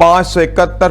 571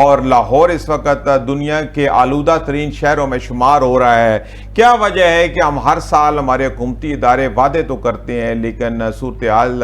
اور لاہور اس وقت دنیا کے آلودہ ترین شہروں میں شمار ہو رہا ہے. کیا وجہ ہے کہ ہم ہر سال ہمارے حکومتی ادارے وعدے تو کرتے ہیں لیکن صورتحال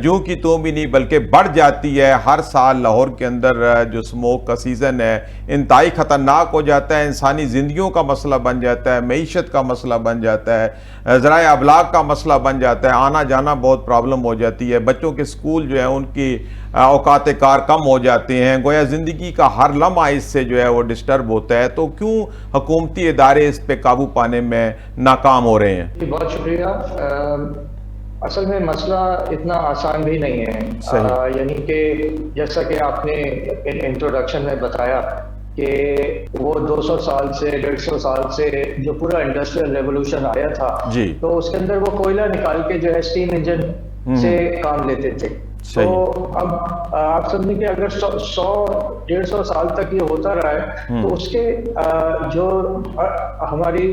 جو کی تو بھی نہیں بلکہ بڑھ جاتی ہے؟ ہر سال لاہور کے اندر جو سموک کا سیزن ہے انتہائی خطرناک ہو جاتا ہے، انسانی زندگیوں کا مسئلہ بن جاتا ہے، معیشت کا مسئلہ بن جاتا ہے، ذرائع ابلاغ کا مسئلہ بن جاتا ہے، آنا جانا بہت پرابلم ہو جاتی ہے، بچوں کے سکول جو ہے ان کی اوقات کار کم ہو جاتے ہیں، گویا زندگی کا ہر لمحہ اس سے جو ہے وہ ڈسٹرب ہوتا ہے. تو کیوں حکومتی ادارے اس پہ قابو پانے میں ناکام ہو رہے ہیں؟ بہت شکریہ. اصل میں مسئلہ اتنا آسان بھی نہیں ہے. یعنی کہ جیسا کہ آپ نے انٹروڈکشن میں بتایا کہ وہ 200 سال سے 150 سال سے جو پورا انڈسٹریل ریولوشن آیا تھا تو اس کے اندر وہ کوئلہ نکال کے جو ہے اسٹیم انجن سے کام لیتے تھے. تو اب آپ سمجھیں کہ اگر 100-150 سال تک یہ ہوتا رہا ہے تو اس کے جو ہماری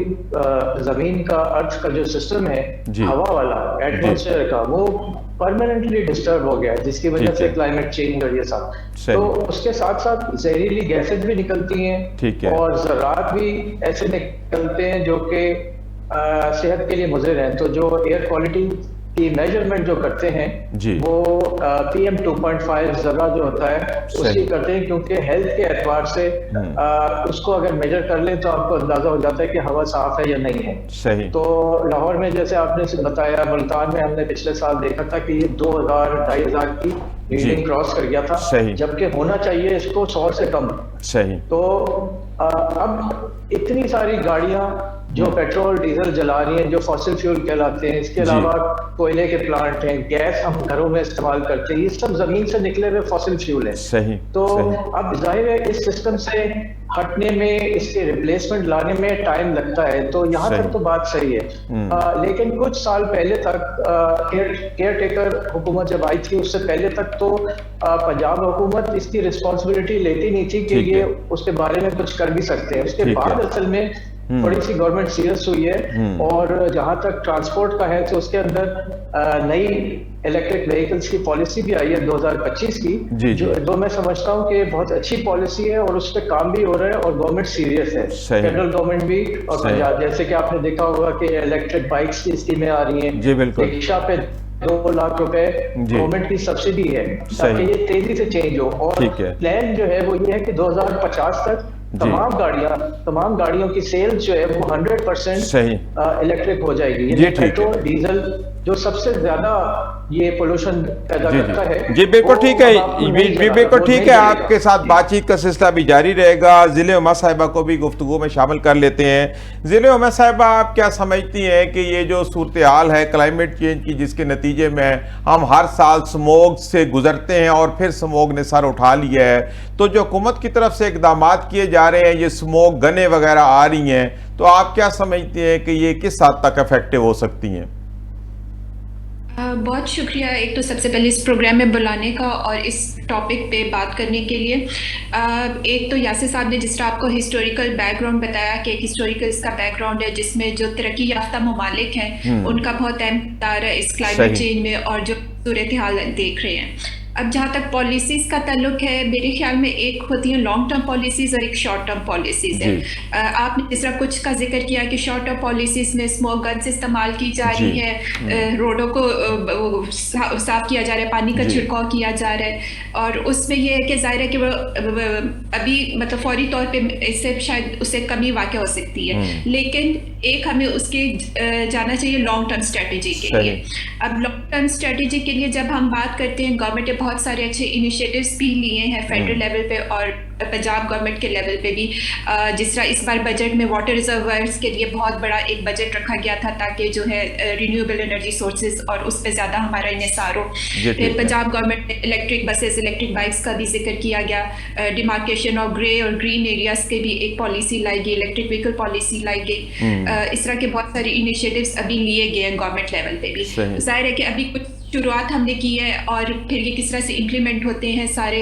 زمین کا ارتھ کا جو سسٹم ہے ہوا والا ایٹماسفیئر کا وہ پرماننٹلی ڈسٹرب ہو گیا ہے جس کی وجہ سے کلائمیٹ چینج اور یہ سب. تو اس کے ساتھ ساتھ زہریلی گیسز بھی نکلتی ہیں اور ذرات بھی ایسے نکلتے ہیں جو کہ صحت کے لیے مضر ہیں. تو جو ایئر کوالٹی کی میجرمنٹ جو کرتے ہیں وہ PM 2.5 ذرہ جو ہوتا ہے اس کی کرتے ہیں کیونکہ ہیلتھ کے اعتبار سے اس کو اگر میجر کر لیں تو آپ کو اندازہ ہو جاتا ہے کہ ہوا صاف ہے یا نہیں ہے. تو لاہور میں جیسے آپ نے بتایا ملتان میں ہم نے پچھلے سال دیکھا تھا کہ یہ 2000-2500 کی ریڈنگ کراس کر گیا تھا جبکہ ہونا چاہیے اس کو 100 سے کم. تو اب اتنی ساری گاڑیاں جو پیٹرول ڈیزل جلا رہی ہیں جو فاسل فیول کہلاتے ہیں، اس کے علاوہ کوئلے کے پلانٹ ہیں، گیس ہم گھروں میں استعمال کرتے ہیں، یہ سب زمین سے نکلے ہوئے فاسل فیول ہیں. تو اب ظاہر ہے اس سسٹم سے ہٹنے میں اس کے ریپلیسمنٹ لانے میں ٹائم لگتا ہے. تو یہاں تک تو بات صحیح ہے لیکن کچھ سال پہلے تک کیئر ٹیکر حکومت جب آئی تھی اس سے پہلے تک تو پنجاب حکومت اس کی رسپانسبلٹی لیتی نہیں تھی کہ یہ اس کے بارے میں کچھ کر بھی سکتے ہیں. اس کے بعد اصل میں بڑی سی گورنمنٹ سیریس ہوئی ہے اور جہاں تک ٹرانسپورٹ کا ہے تو اس کے اندر نئی الیکٹرک وہیکلز کی پالیسی بھی آئی ہے 2025 کی جو میں سمجھتا ہوں کہ بہت اچھی پالیسی ہے اور اس پہ کام بھی ہو رہا ہے اور گورنمنٹ سیریس ہے، فیڈرل گورنمنٹ بھی اور پنجاب. جیسے کہ آپ نے دیکھا ہوگا کہ الیکٹرک بائکس کی اسکیمیں آ رہی ہیں، رکشا پہ 2 لاکھ روپے گورنمنٹ کی سبسڈی ہے تاکہ یہ تیزی سے چینج ہو. اور پلان جو ہے وہ یہ ہے کہ 2050 تک تمام گاڑیوں کی سیل جو ہے وہ 100% الیکٹرک ہو جائے گی. یعنی پیٹرول ڈیزل جو سب سے زیادہ یہ پولوشن پیدا کرتا ہے. جی بالکل ٹھیک ہے، بالکل ٹھیک ہے. آپ کے ساتھ بات چیت کا سلسلہ بھی جاری رہے گا. ضلع عمر صاحبہ کو بھی گفتگو میں شامل کر لیتے ہیں. ضلع عمر صاحبہ، آپ کیا سمجھتی ہیں کہ یہ جو صورتحال ہے کلائمیٹ چینج کی جس کے نتیجے میں ہم ہر سال سموگ سے گزرتے ہیں اور پھر سموگ نے سر اٹھا لیا ہے، تو جو حکومت کی طرف سے اقدامات کیے جا رہے ہیں، یہ سموگ گنیں وغیرہ آ رہی ہیں، تو آپ کیا سمجھتے ہیں کہ یہ کس حد تک افیکٹو ہو سکتی ہیں؟ بہت شکریہ ایک تو سب سے پہلے اس پروگرام میں بلانے کا اور اس ٹاپک پہ بات کرنے کے لیے. ایک تو یاسر صاحب نے جس طرح آپ کو ہسٹوریکل بیک گراؤنڈ بتایا کہ ایک ہسٹوریکل اس کا بیک گراؤنڈ ہے جس میں جو ترقی یافتہ ممالک ہیں ان کا بہت اہم کردار ہے اس کلائمیٹ چینج میں اور جو صورتحال دیکھ رہے ہیں. اب جہاں تک پالیسیز کا تعلق ہے، میرے خیال میں ایک ہوتی ہیں لانگ ٹرم پالیسیز اور ایک شارٹ ٹرم پالیسیز ہیں. آپ نے جس طرح کچھ کا ذکر کیا کہ شارٹ ٹرم پالیسیز میں اسموک گنز استعمال کی جا رہی ہے، روڈوں کو صاف کیا جا رہا ہے، پانی کا چھڑکاؤ کیا جا رہا ہے، اور اس میں یہ ہے کہ ظاہر ہے کہ وہ ابھی مطلب فوری طور پہ اس سے شاید اس سے کمی واقع ہو سکتی ہے، لیکن ایک ہمیں اس کے جانا چاہیے لانگ ٹرم اسٹریٹجی کے لیے. اب لانگ ٹرم اسٹریٹجی کے لیے جب ہم بات کرتے ہیں، گورنمنٹ نے بہت سارے اچھے انیشیٹوز بھی لیے ہیں فیڈرل لیول پہ اور پنجاب گورنمنٹ کے لیول پہ بھی. جس طرح اس بار بجٹ میں واٹر ریزروائرز کے لیے بہت بڑا ایک بجٹ رکھا گیا تھا تاکہ جو ہے رینیویبل انرجی سورسز اور اس پہ زیادہ ہمارا انحصار ہو. پھر پنجاب گورنمنٹ نے الیکٹرک بسز، الیکٹرک بائکس کا بھی ذکر کیا گیا. ڈیمارکیشن آف گرے اور گرین ایریاز کے بھی ایک پالیسی لائی گئی، الیکٹرک وہیکل پالیسی لائی گئی. اس طرح کے بہت سارے انیشیٹوز ابھی لیے گئے ہیں گورنمنٹ لیول پہ بھی. ظاہر ہے کہ ابھی کچھ شروعات ہم نے کی ہے اور پھر یہ کس طرح سے امپلیمنٹ ہوتے ہیں سارے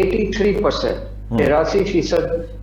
83%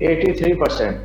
83%।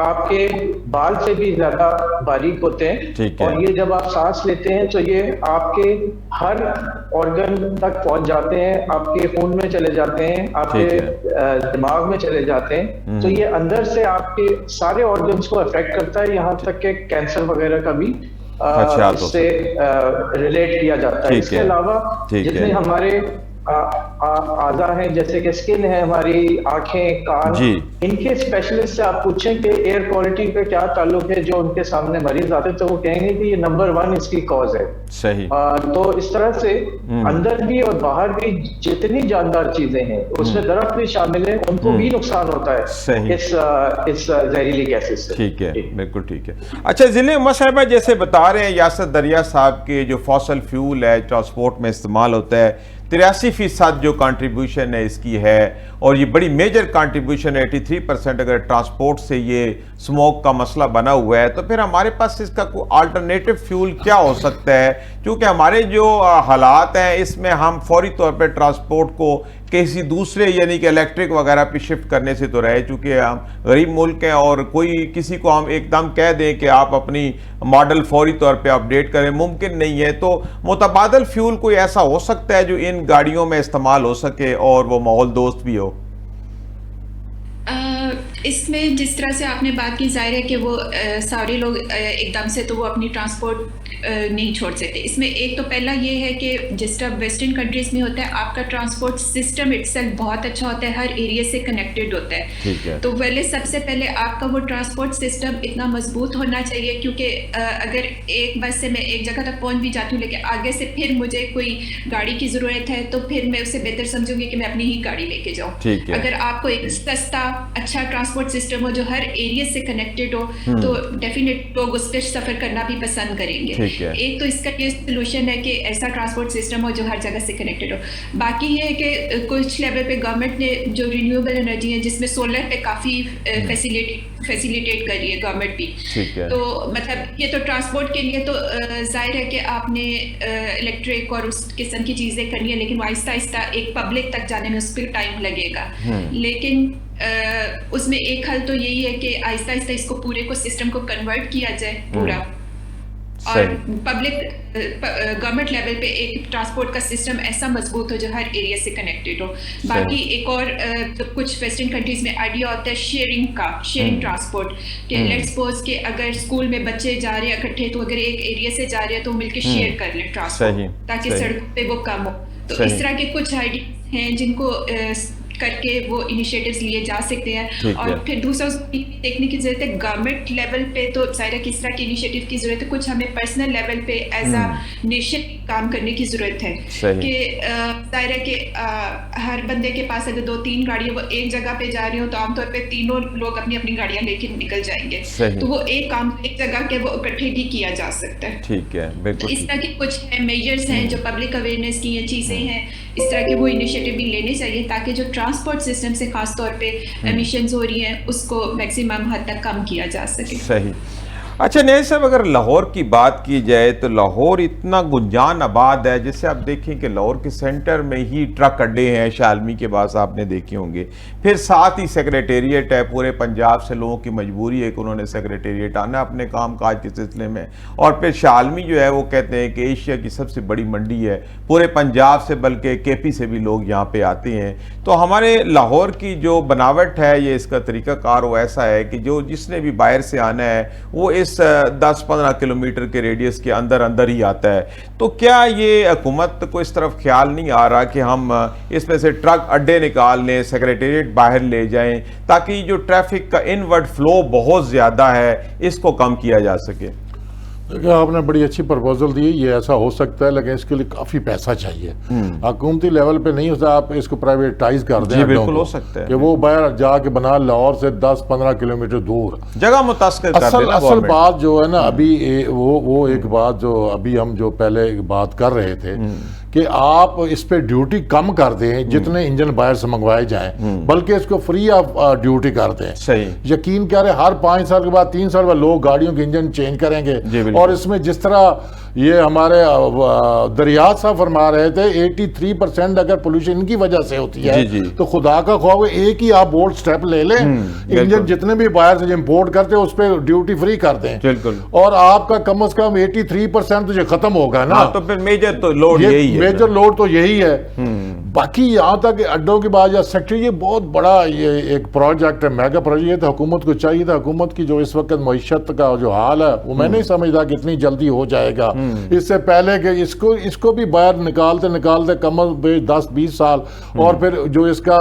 آپ کے بال سے بھی زیادہ باریک ہوتے ہیں، اور یہ جب آپ سانس لیتے ہیں تو یہ آپ کے ہر آرگن تک پہنچ جاتے ہیں، آپ کے خون میں چلے جاتے ہیں، آپ کے دماغ میں چلے جاتے ہیں، تو یہ اندر سے آپ کے سارے آرگنس کو افیکٹ کرتا ہے، یہاں تک کہ کینسر وغیرہ کا بھی اس سے ریلیٹ کیا جاتا ہے۔ اس کے علاوہ جتنے ہمارے اعضاء ہیں، جیسے کہ اسکن ہے، ہماری آنکھیں، کان، ان کے اسپیشلسٹ سے آپ پوچھیں کہ ایئر کوالٹی کا کیا تعلق ہے، جو ان کے سامنے مریض آتے ہیں تو وہ کہیں گے کہ یہ نمبر 1 اس کی کاز ہے۔ صحیح۔ تو اس طرح سے اندر بھی اور باہر بھی جتنی جاندار چیزیں ہیں، اس میں درخت بھی شامل ہیں، ان کو بھی نقصان ہوتا ہے اس زہریلی گیسز سے۔ ٹھیک ہے، بالکل ٹھیک ہے۔ اچھا ضلع صاحبہ جیسے بتا رہے ہیں یاسر دریا صاحب کے جو فوسل فیول ہے ٹرانسپورٹ میں استعمال ہوتا ہے، 83% جو کنٹریبیوشن ہے اس کی ہے، اور یہ بڑی میجر کنٹریبیوشن ہے، 83% اگر ٹرانسپورٹ سے یہ سموک کا مسئلہ بنا ہوا ہے، تو پھر ہمارے پاس اس کا کوئی آلٹرنیٹو فیول کیا ہو سکتا ہے؟ کیونکہ ہمارے جو حالات ہیں اس میں ہم فوری طور پہ ٹرانسپورٹ کو کسی دوسرے یعنی کہ الیکٹرک وغیرہ پہ شفٹ کرنے سے تو رہے، چونکہ ہم غریب ملک ہیں اور کوئی کسی کو ہم ایک دم کہہ دیں کہ آپ اپنی ماڈل فوری طور پہ اپڈیٹ کریں، ممکن نہیں ہے۔ تو متبادل فیول کوئی ایسا ہو سکتا ہے جو ان گاڑیوں میں استعمال ہو سکے اور وہ ماحول دوست بھی ہو؟ اس میں جس طرح سے آپ نے بات کی، ظاہر ہے کہ وہ سارے لوگ ایک دم سے تو وہ اپنی ٹرانسپورٹ نہیں چھوڑ سکتے۔ اس میں ایک تو پہلا یہ ہے کہ جس طرح ویسٹرن کنٹریز میں ہوتا ہے، آپ کا ٹرانسپورٹ سسٹم اٹسیلف بہت اچھا ہوتا ہے، ہر ایریا سے کنیکٹڈ ہوتا ہے۔ تو پہلے سب سے پہلے آپ کا وہ ٹرانسپورٹ سسٹم اتنا مضبوط ہونا چاہیے، کیونکہ اگر ایک بس سے میں ایک جگہ تک پہنچ بھی جاتی ہوں لیکن آگے سے پھر مجھے کوئی گاڑی کی ضرورت ہے، تو پھر میں اسے بہتر سمجھوں گی کہ میں اپنی ہی گاڑی لے کے جاؤں۔ اگر آپ کو ایک سستا اچھا ٹرانسپورٹ سسٹم ہو جو ہر ایریا سے کنیکٹڈ ہو، تو ڈیفینیٹ لوگ اس پہ سفر کرنا بھی پسند کریں گے۔ ایک تو اس کا یہ سولوشن ہے کہ ایسا ٹرانسپورٹ سسٹم ہو جو ہر جگہ سے کنیکٹڈ ہو۔ باقی یہ ہے کہ کچھ لیول پہ گورنمنٹ نے جو رینیویبل انرجی ہے، جس میں سولر پہ کافی فیسیلیٹیٹ کر رہی ہے گورنمنٹ بھی، تو مطلب یہ تو ٹرانسپورٹ کے لیے تو ظاہر ہے کہ آپ نے الیکٹرک اور اس قسم کی چیزیں کرنی ہے، لیکن آہستہ آہستہ ایک پبلک تک جانے میں اس پہ ٹائم لگے گا۔ لیکن اس میں ایک حل تو یہی ہے کہ آہستہ آہستہ اس کو پورے کو سسٹم کو کنورٹ کیا جائے پورا، اور پبلک گورنمنٹ لیول پہ ایک ٹرانسپورٹ کا سسٹم ایسا مضبوط ہو جو ہر ایریا سے کنیکٹڈ ہو۔ باقی ایک اور کچھ ویسٹرن کنٹریز میں آئیڈیا ہوتا ہے شیئرنگ کا، شیئرنگ ٹرانسپورٹ، کہ لیٹ سپوز کہ اگر اسکول میں بچے جا رہے ہیں اکٹھے، تو اگر ایک ایریا سے جا رہے ہیں تو مل کے شیئر کر لیں ٹرانسپورٹ، تاکہ سڑکوں پہ وہ کم ہو۔ تو اس طرح کے کچھ آئیڈیاز ہیں جن کو کر کے وہ انیشیٹوز لیے جا سکتے ہیں۔ اور پھر دوسرا دیکھنے کی ضرورت ہے گورنمنٹ لیول پہ، تو ظاہر ہے کس طرح کے انیشیٹو کی ضرورت ہے، کچھ ہمیں پرسنل لیول پہ ایز اے نیشن کام کرنے کی ضرورت ہے، کہ ظاہر ہے کہ ہر بندے کے پاس اگر 2-3 گاڑیاں وہ ایک جگہ پہ جا رہی ہوں، تو عام طور پہ تینوں لوگ اپنی اپنی گاڑیاں لے کے نکل جائیں گے، تو وہ ایک کام ایک جگہ کے وہ اکٹھے بھی کیا جا سکتا ہے۔ ٹھیک ہے، بالکل اس طرح کے کچھ میجرز ہیں جو پبلک اویئرنیس کی یہ چیزیں ہیں، اس طرح کے وہ انیشیٹو بھی لینے چاہیے، تاکہ جو ٹرانسپورٹ سسٹم سے خاص طور پہ ایمیشنز ہو رہی ہیں اس کو میکسیمم حد تک کم کیا جا سکے۔ صحیح۔ اچھا نیل صاحب، اگر لاہور کی بات کی جائے تو لاہور اتنا گنجان آباد ہے، جیسے آپ دیکھیں کہ لاہور کے سینٹر میں ہی ٹرک اڈے ہیں، شالمی کے پاس آپ نے دیکھے ہوں گے، پھر ساتھ ہی سیکریٹریٹ ہے، پورے پنجاب سے لوگوں کی مجبوری ہے کہ انہوں نے سیکریٹریٹ آنا اپنے کام کاج کے سلسلے میں، اور پھر شالمی جو ہے وہ کہتے ہیں کہ ایشیا کی سب سے بڑی منڈی ہے، پورے پنجاب سے بلکہ کے پی سے بھی لوگ یہاں پہ آتے ہیں۔ تو ہمارے لاہور کی جو بناوٹ ہے، یہ اس کا طریقہ کار وہ ایسا ہے کہ جو جس نے بھی باہر سے آنا ہے وہ اس 10-15 کلومیٹر کے ریڈیس کے اندر ہی آتا ہے۔ تو کیا یہ حکومت کو اس طرف خیال نہیں آ رہا کہ ہم اس میں سے ٹرک اڈے نکال لیں، سیکریٹریٹ باہر لے جائیں، تاکہ جو ٹریفک کا انورڈ فلو بہت زیادہ ہے اس کو کم کیا جا سکے؟ دیکھیں، آپ نے بڑی اچھی پرپوزل دی، یہ ایسا ہو سکتا ہے، لیکن اس کے لیے کافی پیسہ چاہیے، حکومتی لیول پہ نہیں ہوتا، آپ اس کو پرائیویٹائز کر دیں، بالکل ہو سکتا ہے کہ وہ باہر جا کے بنا لاہور سے 10-15 کلومیٹر دور جگہ متاثر کر دیں۔ اصل بات جو ہے نا، ابھی وہ ایک بات جو ابھی ہم جو پہلے بات کر رہے تھے کہ آپ اس پہ ڈیوٹی کم کر دیں، جتنے انجن باہر سے منگوائے جائیں، بلکہ اس کو فری آف ڈیوٹی کر دیں۔ یقین کر رہے ہر 5 سال کے بعد 3 سال بعد لوگ گاڑیوں کے انجن چینج کریں گے، اور اس میں جس طرح یہ ہمارے دریات صاحب فرما رہے تھے 83% اگر پولوشن ان کی وجہ سے ہوتی ہے تو خدا کا خوف ایک ہی آپ بولڈ سٹیپ لے لیں, انجن جتنے بھی باہر سے امپورٹ کرتے ہیں اس پہ ڈیوٹی فری کر دیں, اور آپ کا کم از کم 83% تو یہ ختم ہوگا نا, تو پھر میجر تو لوڈ یہی ہے, میجر لوڈ تو یہی ہے. باقی یہاں تک اڈوں کی بات یا سیکٹری, یہ بہت بڑا یہ ایک پروجیکٹ ہے, میگا پروجیکٹ ہے. حکومت کو چاہیے تھا, حکومت کی جو اس وقت معیشت کا جو حال ہے وہ میں نہیں سمجھتا کہ اتنی جلدی ہو جائے گا. اس سے پہلے کہ اس کو بھی باہر نکالتے کم از بیش 10-20 سال, اور پھر جو اس کا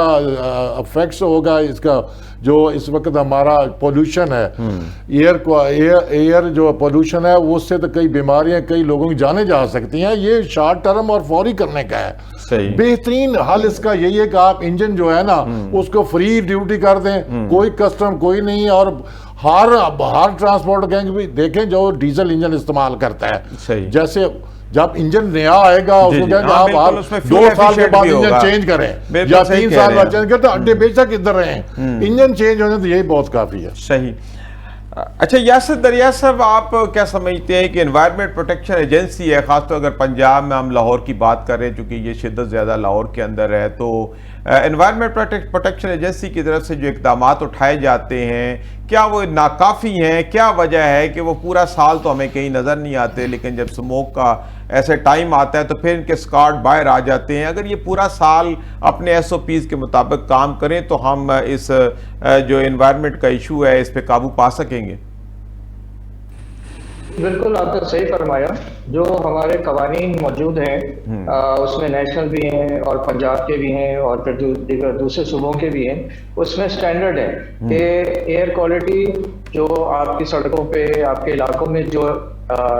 افیکٹس ہوگا, اس کا جو اس وقت ہمارا پولوشن ہے, ایئر جو پولوشن ہے, اس سے تو کئی بیماریاں, کئی لوگوں کی جانیں جا سکتی ہیں. یہ شارٹ ٹرم اور فوری کرنے کا ہے. بہترین حل اس کا یہی ہے کہ آپ انجن جو ہے نا اس کو فری ڈیوٹی کر دیں, کوئی کسٹم کوئی نہیں, اور ہر ٹرانسپورٹ گینگ بھی دیکھیں جو ڈیزل انجن استعمال کرتا ہے, جیسے جب انجن نیا آئے گا اس کو کہیں کہ آپ 2 سال کے بعد انجن چینج کریں یا 3 سال بعد چینج کریں, تو اڈے بے شک ادھر رہیں, انجن چینج ہونے تو یہی بہت کافی ہے. صحیح. اچھا یاسر دریا صاحب, آپ کیا سمجھتے ہیں کہ انوائرمنٹ پروٹیکشن ایجنسی ہے, خاص طور اگر پنجاب میں ہم لاہور کی بات کر رہے ہیں چونکہ یہ شدت زیادہ لاہور کے اندر ہے, تو انوائرمنٹ پروٹیکشن ایجنسی کی طرف سے جو اقدامات اٹھائے جاتے ہیں کیا وہ ناکافی ہیں؟ کیا وجہ ہے کہ وہ پورا سال تو ہمیں کہیں نظر نہیں آتے, لیکن جب سموک کا ایسے ٹائم آتا ہے تو پھر ان کے سکارٹ باہر آ جاتے ہیں؟ اگر یہ پورا سال اپنے SOPs کے مطابق کام کریں تو ہم اس جو انوائرمنٹ کا ایشو ہے اس پہ قابو پا سکیں گے. بالکل آپ نے صحیح فرمایا. جو ہمارے قوانین موجود ہیں اس میں نیشنل بھی ہیں اور پنجاب کے بھی ہیں اور پھر دیگر دوسرے صوبوں کے بھی ہیں, اس میں سٹینڈرڈ ہے کہ ایئر کوالٹی جو آپ کی سڑکوں پہ آپ کے علاقوں میں جو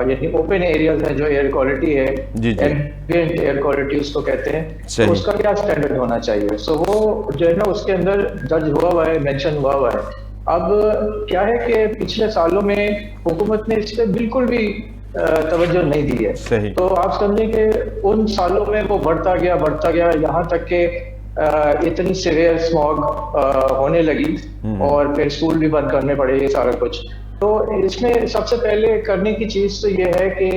یعنی اوپن ایریاز ہیں جو ایئر کوالٹی ہے, ایمبینٹ ایئر کوالٹی اس کو کہتے ہیں, تو اس کا کیا سٹینڈرڈ ہونا چاہیے. سو وہ جو ہے نا اس کے اندر درج ہوا ہے, مینشن ہوا ہے. اب کیا ہے کہ پچھلے سالوں میں حکومت نے اس پہ بالکل بھی توجہ نہیں دی ہے, تو آپ سمجھیں کہ ان سالوں میں وہ بڑھتا گیا یہاں تک کہ اتنی سیویئر اسموگ ہونے لگی اور پھر اسکول بھی بند کرنے پڑے, یہ سارا کچھ. تو اس میں سب سے پہلے کرنے کی چیز تو یہ ہے کہ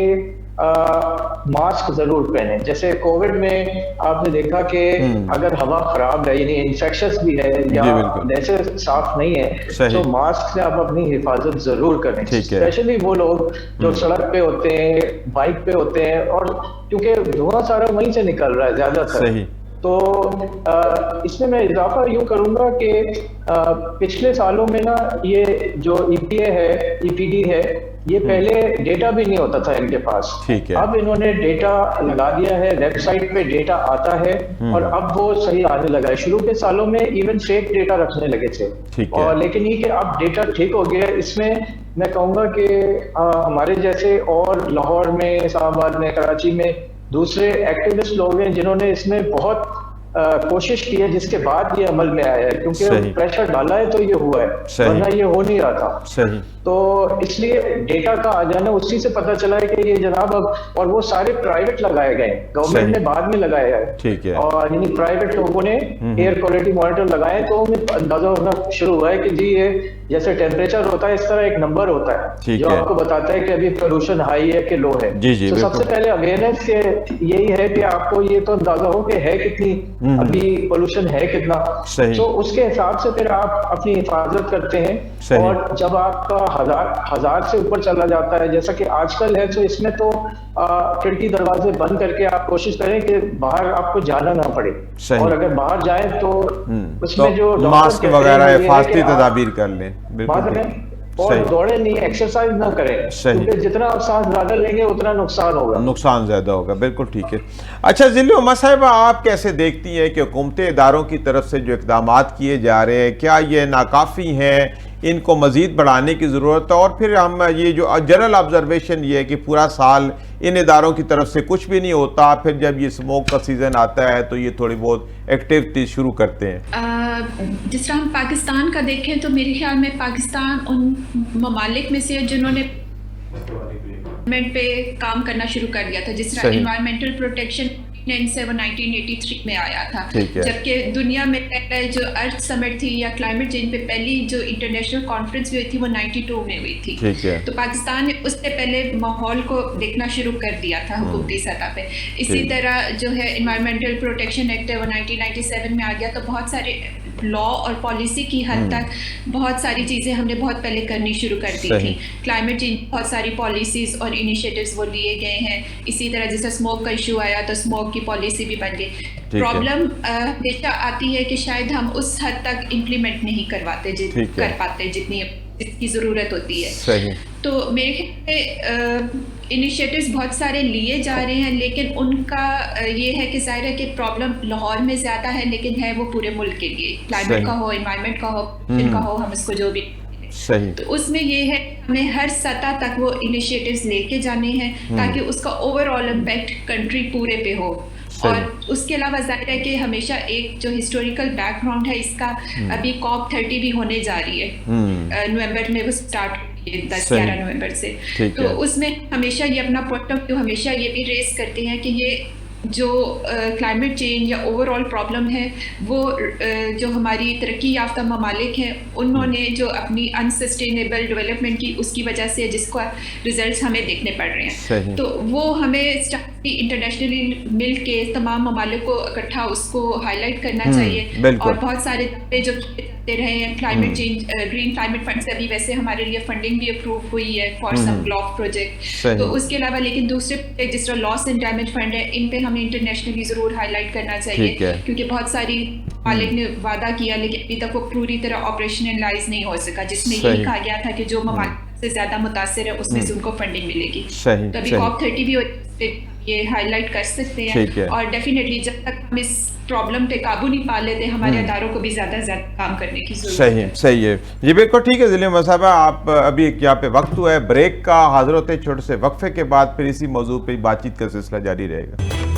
ماسک ضرور پہنیں. جیسے کووڈ میں آپ نے دیکھا کہ اگر ہوا خراب ہے یعنی انفیکشس بھی ہے یا جیسے صاف نہیں ہے تو ماسک سے آپ اپنی حفاظت ضرور کریں, اسپیشلی وہ لوگ جو سڑک پہ ہوتے ہیں, بائک پہ ہوتے ہیں, اور کیونکہ دھواں سارا وہیں سے نکل رہا ہے زیادہ تر. تو اس میں اضافہ یوں کروں گا کہ پچھلے سالوں میں نا یہ جو EPA ہے, EPD ہے, یہ پہلے ڈیٹا بھی نہیں ہوتا تھا ان کے پاس. اب انہوں نے ڈیٹا لگا دیا ہے, ویب سائٹ پہ ڈیٹا آتا ہے اور اب وہ صحیح آنے لگا ہے. شروع کے سالوں میں ایون فیک ڈیٹا رکھنے لگے تھے, اور لیکن یہ کہ اب ڈیٹا ٹھیک ہو گیا. اس میں میں کہوں گا کہ ہمارے جیسے اور لاہور میں, اسلام آباد میں, کراچی میں دوسرے ایکٹیوسٹ لوگ ہیں جنہوں نے اس میں بہت کوشش کی ہے, جس کے بعد یہ عمل میں آیا ہے, کیونکہ پریشر ڈالا ہے تو یہ ہوا ہے, ورنہ یہ ہو نہیں رہا تھا. تو اس لیے ڈیٹا کا آ جانا اسی سے پتہ چلا ہے کہ یہ جناب اب, اور وہ سارے پرائیویٹ لگائے گئے, گورنمنٹ نے بعد میں لگایا ہے, اور یعنی پرائیویٹ لوگوں نے ایئر کوالٹی مانیٹر لگائے, تو انہیں اندازہ ہونا شروع ہوا ہے کہ جی یہ جیسے ٹیمپریچر ہوتا ہے اس طرح ایک نمبر ہوتا ہے جو آپ کو بتاتا ہے کہ ابھی پولوشن ہائی ہے کہ لو ہے. تو سب سے پہلے اویئرنیس کے یہی ہے کہ آپ کو یہ تو اندازہ ہو کہ ہے کتنی ابھی پولوشن ہے کتنا, تو اس کے حساب سے پھر آپ اپنی حفاظت کرتے ہیں. اور جب آپ کا ہزار سے اوپر چلا جاتا ہے جیسا کہ آج کل ہے, تو اس میں تو کھڑکی دروازے بند کر کے آپ کوشش کریں کہ باہر آپ کو جانا نہ پڑے, اور اگر باہر جائیں تو اس میں جو ماسک وغیرہ حفاظتی تدابیر کر لیں, اور دوڑے نہیں, ایکسرسائز نہ کریں, کیونکہ جتنا آپ سانس زیادہ لیں گے اتنا نقصان زیادہ ہوگا. بالکل ٹھیک ہے. اچھا ذلی عمر صاحبہ, آپ کیسے دیکھتی ہیں کہ حکومتی اداروں کی طرف سے جو اقدامات کیے جا رہے ہیں کیا یہ ناکافی ہیں, ان کو مزید بڑھانے کی ضرورت ہے؟ اور پھر ہم یہ جو جنرل آبزرویشن یہ ہے کہ پورا سال ان اداروں کی طرف سے کچھ بھی نہیں ہوتا, پھر جب یہ اسموک کا سیزن آتا ہے تو یہ تھوڑی بہت ایکٹیویٹیز شروع کرتے ہیں. جس طرح ہم پاکستان کا دیکھیں تو میرے خیال میں پاکستان ان ممالک میں سے جنہوں نے پہ کام کرنا شروع کر دیا تھا, جس طرح انوائرمنٹل پروٹیکشن 1997 1983 میں آیا تھا، جبکہ دنیا میں پہلے جو ارتھ سمٹ تھی یا کلائمیٹ چینج پہ پہلی جو انٹرنیشنل کانفرنس ہوئی تھی وہ 92 میں ہوئی تھی. تو پاکستان نے اس سے پہلے ماحول کو دیکھنا شروع کر دیا تھا حکومتی سطح پہ. اسی طرح جو ہے انوائرمنٹل پروٹیکشن ایکٹ ہے وہ 1997 میں آ گیا. تو بہت سارے لا اور پالیسی کی حد تک بہت ساری چیزیں ہم نے بہت پہلے کرنی شروع کر دی تھی. کلائمیٹ چینج بہت ساری پالیسیز اور انیشیٹوز وہ لیے گئے ہیں. اسی طرح جیسے اسموک کا ایشو آیا تو اسموک کی پالیسی بھی بن گئی. پرابلم ہمیشہ آتی ہے کہ شاید ہم اس حد تک امپلیمنٹ نہیں کر پاتے جتنی اس کی ضرورت ہوتی ہے. تو میرے خیال میں انیشیٹوز بہت سارے لیے جا رہے ہیں، لیکن ان کا یہ ہے کہ ظاہر ہے کہ پرابلم لاہور میں زیادہ ہے، لیکن ہے وہ پورے ملک کے لیے. کلائمیٹ کا ہو، انوائرمنٹ کا ہو، جن کا ہو، ہم اس کو جو بھی تو اس میں یہ ہے ہمیں ہر سطح تک وہ انیشیٹوز لے کے جانے ہیں تاکہ اس کا اوور آل امپیکٹ کنٹری پورے پہ ہو. اور اس کے علاوہ ظاہر ہے کہ ہمیشہ ایک جو ہسٹوریکل بیک گراؤنڈ ہے اس کا ابھی COP30 بھی ہونے جا رہی ہے نومبر میں، وہ اسٹارٹ 10-11 نومبر سے. تو اس میں ہمیشہ یہ اپنا پوائنٹ آف ویو ہمیشہ یہ بھی ریز کرتے ہیں کہ یہ جو کلائمیٹ چینج یا اوور آل پرابلم ہے وہ جو ہماری ترقی یافتہ ممالک ہیں انہوں نے جو اپنی انسسٹینیبل ڈیولپمنٹ کی اس کی وجہ سے جس کو ریزلٹس ہمیں دیکھنے پڑ رہے ہیں. تو وہ ہمیں انٹرنیشنلی مل کے تمام ممالک کو اکٹھا اس کو ہائی لائٹ کرنا چاہیے. اور بہت سارے جو رہے ہیں climate change green climate fund سے ابھی ویسے ہمارے لیے فنڈنگ بھی اپروو ہوئی ہے فار سم گلوف پروجیکٹ. تو اس کے علاوہ لیکن دوسرے پروجیکٹ جس طرح لاس اینڈ ڈیمیج فنڈ ہے ان پہ ہمیں انٹرنیشنلی ضرور ہائی لائٹ کرنا چاہیے، کیونکہ بہت ساری مالک نے وعدہ کیا لیکن ابھی تک وہ پوری طرح آپریشنلائز نہیں ہو سکا، جس میں یہی کہا گیا تھا کہ جو ممالک سے زیادہ متاثر ہے اس میں سے ان کو فنڈنگ ملے گی. تو ابھی COP30 بھی یہ ہائی لائٹ کر سکتے ہیں. اور ڈیفینیٹلی جب تک ہم اس پرابلم پہ قابو نہیں پا لیتے ہمارے اداروں کو بھی زیادہ سے زیادہ کام کرنے کی ضرورت ہے. صحیح ہے جی، بالکل ٹھیک ہے. ضلع صاحبہ آپ ابھی یہاں پہ وقت ہوا ہے بریک کا، حاضر ہوتے چھوٹے سے وقفے کے بعد پھر اسی موضوع پہ بات چیت کا سلسلہ جاری رہے گا.